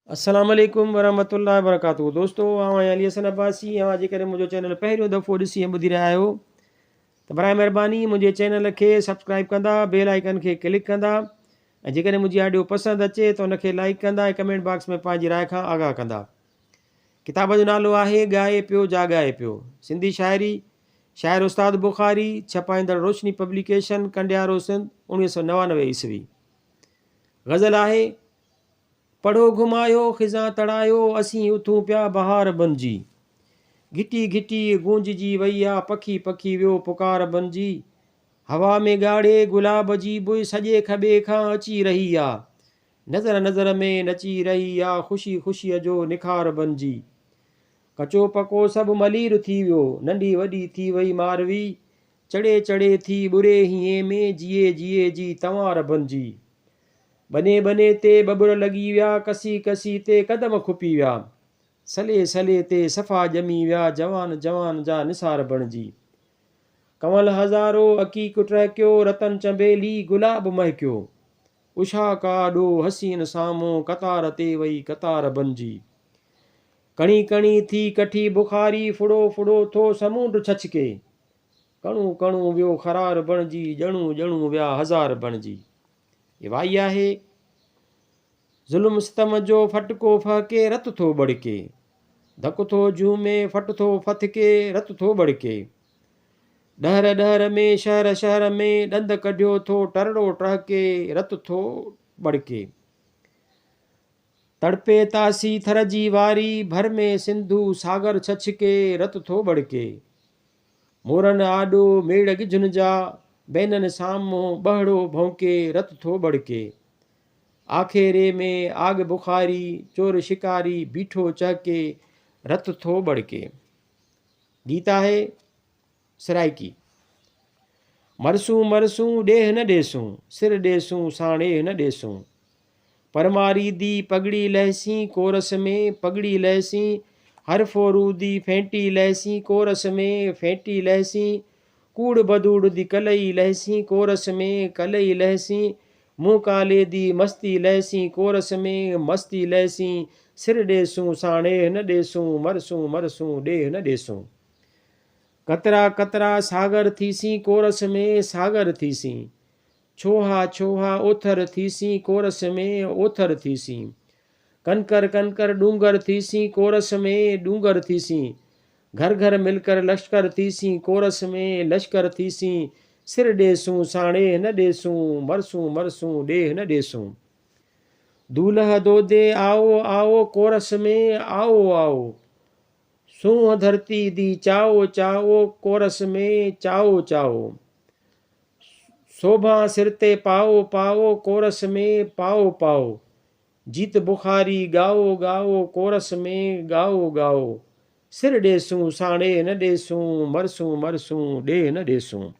अस्सलाम वालेकुम वरहमतुल्लाहि वबरकातुहू। दोस्तों आउं अली हसन अब्बासी। अवां जेकॾहिं मुंहिंजो चैनल पहिरियों दफ़ो ॾिसी ऐं ॿुधी रहिया आहियो त बराए महिरबानी मुंहिंजे चैनल खे सब्सक्राइब कंदा, बेल आइकन खे क्लिक कंदा ऐं जेकॾहिं मुंहिंजी ऑडियो पसंदि अचे त उनखे लाइक कंदा ऐं कमेंट बॉक्स में पंहिंजी राय खां आगाह कंदा। किताब जो नालो आहे ॻाए पियो जाॻाए पियो, सिंधी शाइरी, शाइर उस्ताद बुखारी, छपाईंदड़ रोशनी पब्लिकेशन, कंडियारो सिंध, 1999 ईस्वी। ग़ज़ल आहे, पढ़ो घुमायो ख़िज़ा तड़ायो, असीं उथूं पिया बहार बणिजी। घिटी घिटी गूंजजी वई आहे, पखी पखी वियो पुकार बणिजी। हवा में ॻाढ़े गुलाब जी बुइ सॼे खॿे खां अची रही आहे। नज़र नज़र में नची रही आहे, ख़ुशी ख़ुशीअ जो निखार बणिजी। कचो पको सभु मलीर थी वियो, नंढी वॾी थी वई मारवी। चढ़े चढ़े थी ॿुरे हीअं में जिए जिए जी तंवार बणिजी। बने बने ते बबुर लॻी विया, कसी कसी ते कदम खुपी विया। सले सले ते सफ़ा ॼमी विया, जवान जवान जा निसार बणिजी। कंवल हज़ारो अकीक टहिकियो, रतन चंबेली गुलाब महकियो। उषा काॾो हसीन साम्हूं, कतार ते वई कतार बणिजी। कणी कणी थी कठी बुखारी, फुड़ो फुड़ो थो समुंड छचके। कणू कणू वियो ख़रार बणिजी, ॼणू ॼणू विया हज़ार बणिजी। ये वाई आहे, ज़ुल्म सितम जो फटको फहके, रत थो बड़के। धक थो झूमे, फट थो फथके, रत थो बड़के। डहर डहर में शहर शहर में, ॾंद कढियो थो टरड़ो टहके, रत थो बड़के। तड़पे तासी थर जी वारी, भर में सिंधु सागर छछके, रत थो बड़के। मोरनि आॾो मेड़ गिझुनि जा, बैननि साम्हूं ॿहड़ो भौंके, रत थो बड़के। आखेरे में आग बुखारी, चोर शिकारी बीठो चहके, रत थो बड़के। गीत आहे, सराइकी। मरसूं मरसूं ॾेह न ॾेसूं, सिर ॾेसूं साणेह न ॾेसूं। परमारी दी पगड़ी लहसी, कोरस में पगड़ी लहसी। हर फोरू दी फेंटी लहसी, कोरस में फेंटी लहसी। कूड़ बदूड़ दी कलई लहसी, कोरस में कलई लहसी। मुँह काले दी मस्ती लहसी, कोरस में मस्ती लहसी। सिर ॾेसूं साणेह न ॾेसूं, मरसूं मरसूं ॾेह न ॾेसूं। कतरा कतरा सागर थीसी, कोरस में सागर थीसी। छोहा छोहा ओथर थीसी, कोरस में ओथर थीसी। कंकर कंकर डूंगर थीसी, कोरस में डूंगर थीसी। घर घर मिलकर लश्कर थीसी, कोरस में लश्कर थीसी। सिर ॾेसूं साणेह न ॾेसूं, मरसूं मरसूं ॾेह न ॾेसूं। दूल्हा दोदे आओ आओ, कोरस में आओ आओ। सूंह धरती दी चाओ चाओ, कोरस में चाओ चाओ। शोभा सिर ते पाओ पाओ, कोरस में पाओ पाओ। जीत बुखारी गाओ गाओ, कोरस में गाओ गाओ। सिर ॾेसूं साणेह न ॾेसूं, मरसूं मरसूं ॾेह न ॾेसूं।